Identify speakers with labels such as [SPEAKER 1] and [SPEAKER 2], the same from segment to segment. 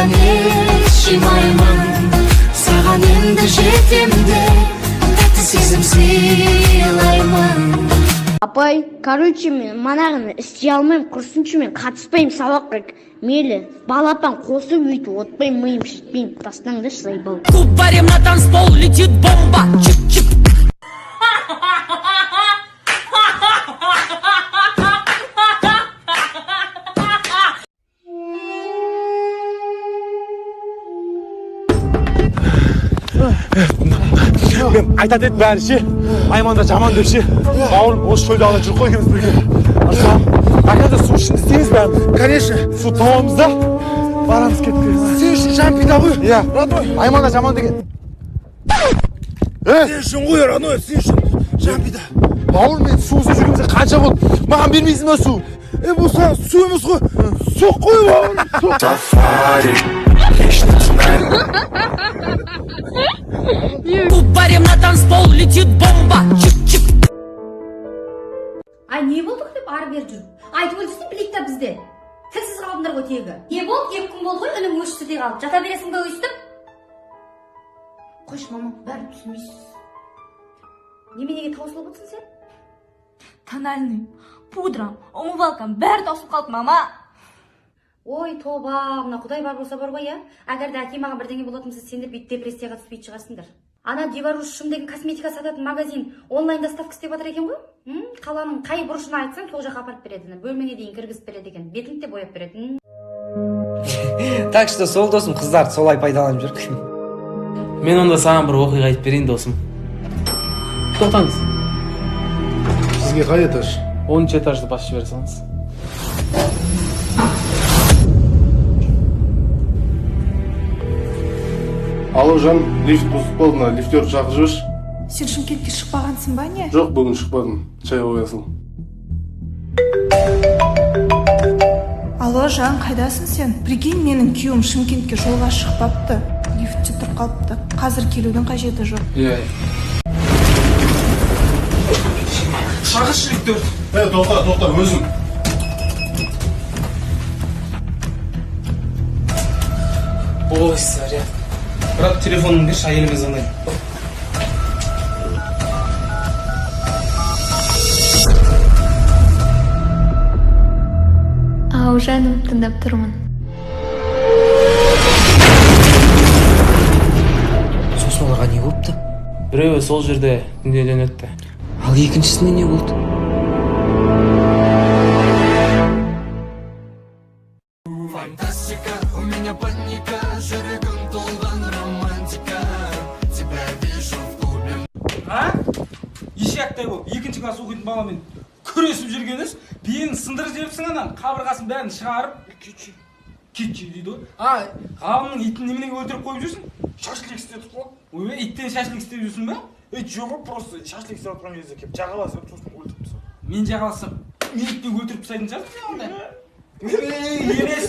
[SPEAKER 1] Сырттан ешимаймын, саған енді жетемде, тәтті сезім сыйлаймын.
[SPEAKER 2] Апай, короче, мен манағыны істей алмайым, құрсыншы мен қатыспайым сабаққа. Мейлі, балапан қосып өйтіп отпайым, миым шітпейім, тастаңдашы сайбал.
[SPEAKER 3] Кубарем на танцпол летит бомба. Чик-чик.
[SPEAKER 4] Мен айтат еді бәрі ше, Айманда жаман деп ше. Бауырым осы шөлді ала жүр қой екеуміз бірге. Бакада су ішінде істейміз бәрін.
[SPEAKER 5] Конечно.
[SPEAKER 4] Су табамыз да, барамыз кетке.
[SPEAKER 5] Сен үшін жан пида ғой.
[SPEAKER 4] Иә,
[SPEAKER 5] родной.
[SPEAKER 4] Айманда жаман деген.
[SPEAKER 5] Сен үшін ғой, родной, сен үшін жан пида.
[SPEAKER 4] Бауыр, мен сусыз жүргенімізде қанша болды? Маған бермейсің ба су?
[SPEAKER 5] Bu sana su емес қой. Соқ қой бауырым.
[SPEAKER 1] Сафари,
[SPEAKER 3] Кубарем на танцпол летит бомба. Чик-чик.
[SPEAKER 6] Ай, не болдық деп ары бер жүр. Айтып өлсін білейік та бізде. Тілсіз қалдыңдар ғой тегі. Не болды? 2 күн болды ғой, үнің өшті де қалды. Жата бересің бе өстіп? Қош, мама, бәрін түсінбейсіз. Неменеге таусылып отырсың сен?
[SPEAKER 7] Тональным, пудрам, умывалкам бәрі таусылып қалды, мама.
[SPEAKER 6] Ой, тоба, мына құдай бар болса бар ғой, я. Әгер де әке маған бірдеңе болатын болса, сендер бүйтіп депрессияға түспей шығасыңдар. Ана Диваруш шым деген косметика сататын магазин онлайн доставка істеп жатыр екен ғой. Қаланың қай бұрышына айтсаң, сол жаққа апарып береді. Бөлмеңе дейін кіргізіп береді екен. Бетіңді де бояп береді.
[SPEAKER 8] Так что сол досым қыздарды солай пайдаланып жүр.
[SPEAKER 9] Мен онда саған бір оқиға айтып берейін досым. Тоқтаңыз.
[SPEAKER 5] Сізге қай этаж?
[SPEAKER 9] 10 этажды басып жіберсеңіз.
[SPEAKER 5] Алло, жан, лифт бұзып қалды, мына лифтерді шақырып жіберші.
[SPEAKER 7] Сен Шымкентке шықпағансың ба не?
[SPEAKER 5] Жоқ, бүгін шықпадым. Чай қоясың.
[SPEAKER 7] Алло, жан, қайдасың сен? Прикинь, менің күйеуім Шымкентке жолға шықпапты. Лифтте тұрып қалыпты. Қазір келудің қажеті жоқ.
[SPEAKER 9] Иә. Шағыршы лифтерді.
[SPEAKER 5] Тоқта, өзің.
[SPEAKER 9] Ой, сәрі. Бірақ телефонын берші, әйеліме звондайын.
[SPEAKER 10] Ау, жаным, тыңдап тұрмын.
[SPEAKER 8] Сосын оларға не болыпты?
[SPEAKER 9] Біреуі сол жерде дүниеден өтті.
[SPEAKER 8] Ал екіншісіне не болды?
[SPEAKER 9] Ешектай болып, екінші класс оқитын баламен күресіп жүргеніз, биені сындырып жіберіпсің анан, қабырғасын бәрін шығарып, кетші дейді ғой. Ғалымның итін неменеге өлтіріп қойып жүрсің?
[SPEAKER 5] Шашлик істедік қой.
[SPEAKER 9] Ой, иттен шашлик істеп жүрсің бе?
[SPEAKER 5] Жоқ, просто шашлик істеп жатқан кезде келіп жағаласып сосын өлтіріп тастадым.
[SPEAKER 9] Мен жағаласам, мен иттен өлтіріп тастайтын шығарсың онда. Елес.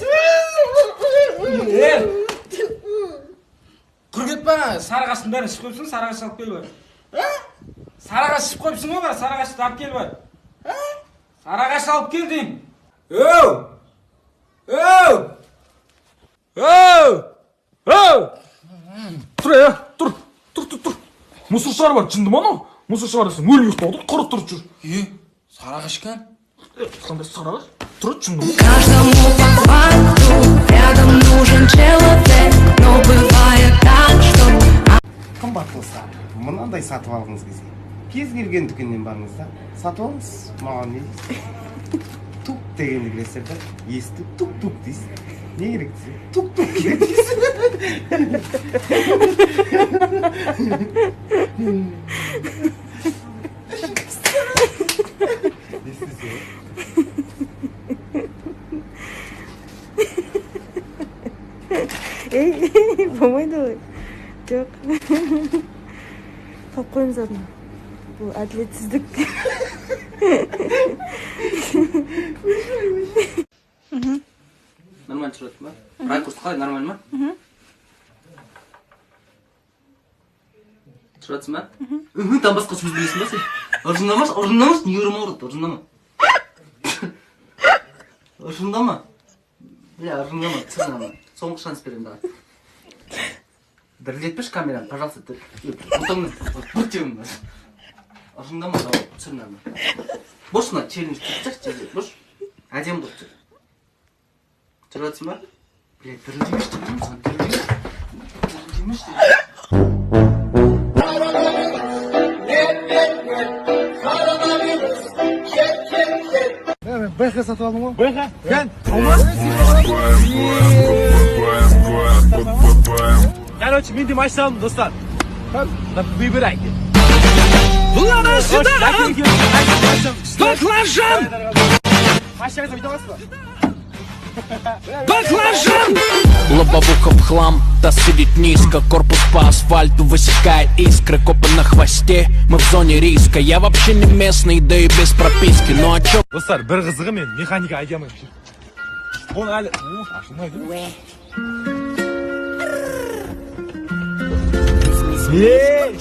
[SPEAKER 9] Құргет ба, сарығасын бәрін ішіп қойыпсың, сарығаш алып кел бар. Сарағаш ішіп қойыпсың ғой бар, сарағашты алып кел бар. Сарағаш алып кел дейм.
[SPEAKER 4] Тұр, тұр. Мұсыр шығар бар, жынды ма анау? Мұсыр шығарасың, өлі ұйықтауды, құры тұрып жүр.
[SPEAKER 9] Сарағаш кән?
[SPEAKER 4] Қандай сарағаш? Тұр, жынды ма?
[SPEAKER 3] Каждому по факту рядом нужен человек, но бывает так, что...
[SPEAKER 11] Қымбат болса, мынандай сатып алғыңыз келсе, кез келген дүкеннен барыңыз да, сатып алыңыз. Маған не дейсіз? Тук дегенді білесіздер да, есті тук-тук дейсіз. Не керек дейсіз? Тук-тук керек дейсіз.
[SPEAKER 7] Болмайды ғой. Жоқ. Тап қойыңыз орнына. Бұл әділетсіздік.
[SPEAKER 8] Нормально тұрады ма? Ракурс қалай, нормально ма? Тұрасың ба? Там басқа сөз білесің ба сен? Ұржындамаш, не өрім ауырды, ұржындама. Ұржындама. Я ұрындама, түсірінама. Соңғы шанс беремін дағы. Дірілетпеш камераны, пожалуйста. Бұтыңны, бұтыңны. Ұрындама, давай, түсірінама. Бош мына челлендж жүріп бош. Әдем болып жүр. Жүріп жатсың ба? Блядь, дірілдемеш деймін, сан дірілдемеш деймін.
[SPEAKER 4] БХ сатып алдың ғой? БХ? Кән, алмас? Короче, мен де машина алдым, достар. Выбирайте.
[SPEAKER 9] Бұлана сюда! Баклажан!
[SPEAKER 4] Машинаңызды бүйтіп аласыз ба?
[SPEAKER 9] Баклажан!
[SPEAKER 1] Лобовуха в хлам, таз сидит низко, корпус по асфальту высекает искры, копы на хвосте, мы в зоне риска. Я вообще не местный, да и без прописки, ну а чё?
[SPEAKER 4] Достар, бір қызығы мен механика айта алмаймын. Оны әлі... ашылмайды. Ей!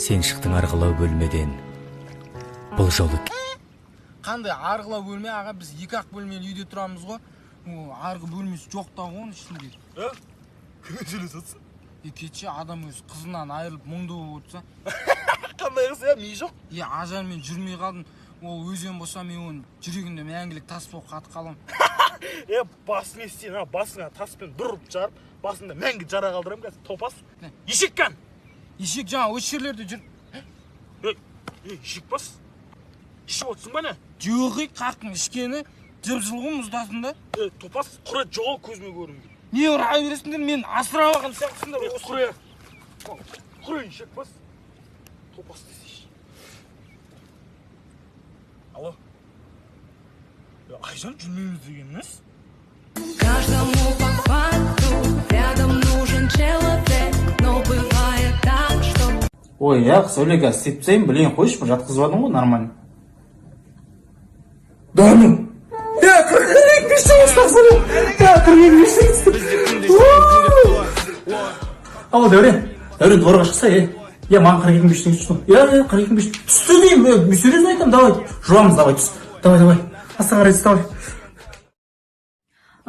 [SPEAKER 1] Сен шықтың арғылау бөлмеден. Бұл жолы
[SPEAKER 9] Қандай арғылау бөлме, аға біз 2-ақ бөлмелі үйде тұрамыз ғой. Арғы бөлмесі жоқ та ғой оның ішінде.
[SPEAKER 4] Кіммен сөйлесіп жатсың?
[SPEAKER 9] Кеше адам өз қызынан айырылып мұңды болып отырса.
[SPEAKER 4] Қандай қыз я, миы жоқ?
[SPEAKER 9] Ажармен жүрмей қалдым. Ол өзен болса мен оның жүрегінде мәңгілік тас болып қатып қалам.
[SPEAKER 4] Басың естейін, басыңа таспен дұрып жарып, басында мәңгі жара қалдырам қазір, топас. Ешек кән!
[SPEAKER 9] Ешек жаңа осы жерлерде жүр.
[SPEAKER 4] Ешек бас? Ішіп отырсың ба не?
[SPEAKER 9] Жоғи қақтың ішкені жып-жылғы мұздасында.
[SPEAKER 4] Топас, құра жоғал көзіме көрінді.
[SPEAKER 9] Не ұрай бересіңдер, мен асырап алған сияқтысыңдар.
[SPEAKER 4] Құра ешек бас. Топас десейші. Алло? Айжан жүрмейміз деген емес?
[SPEAKER 3] Каждому по факту рядом нужен человек, но бывает так, что...
[SPEAKER 5] Ой, я сөйлеге істеп тастайын, білейін қойшы, бір жатқызып алдың ғой, нормально. Дәнім! Қырғырек бешті ұстақсырым! Қырғырек бешті Ал, Дәурен, дворға шықса, маған қырғырек бешті түсті. Қырғырек бешті түсті деймін, серьезно айтам, давай, жуамыз, давай, түс. Давай, астан қарайсыз, давай.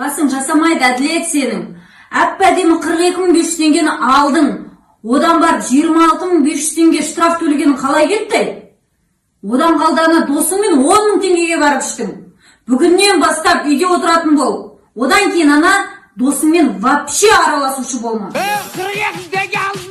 [SPEAKER 6] Басың жасамайды әділет сенің. Әп-әдемі 42.500 теңгені алдың. Одан барып 26.500 теңге штраф төлегенің қалай кетті? Одан қалдағына досыңмен 10.000 теңгеге барып іштің. Бүгіннен бастап үйде отыратын бол. Одан кейін ана досыңмен вообще араласушы болма.
[SPEAKER 9] 42 теңге алдым.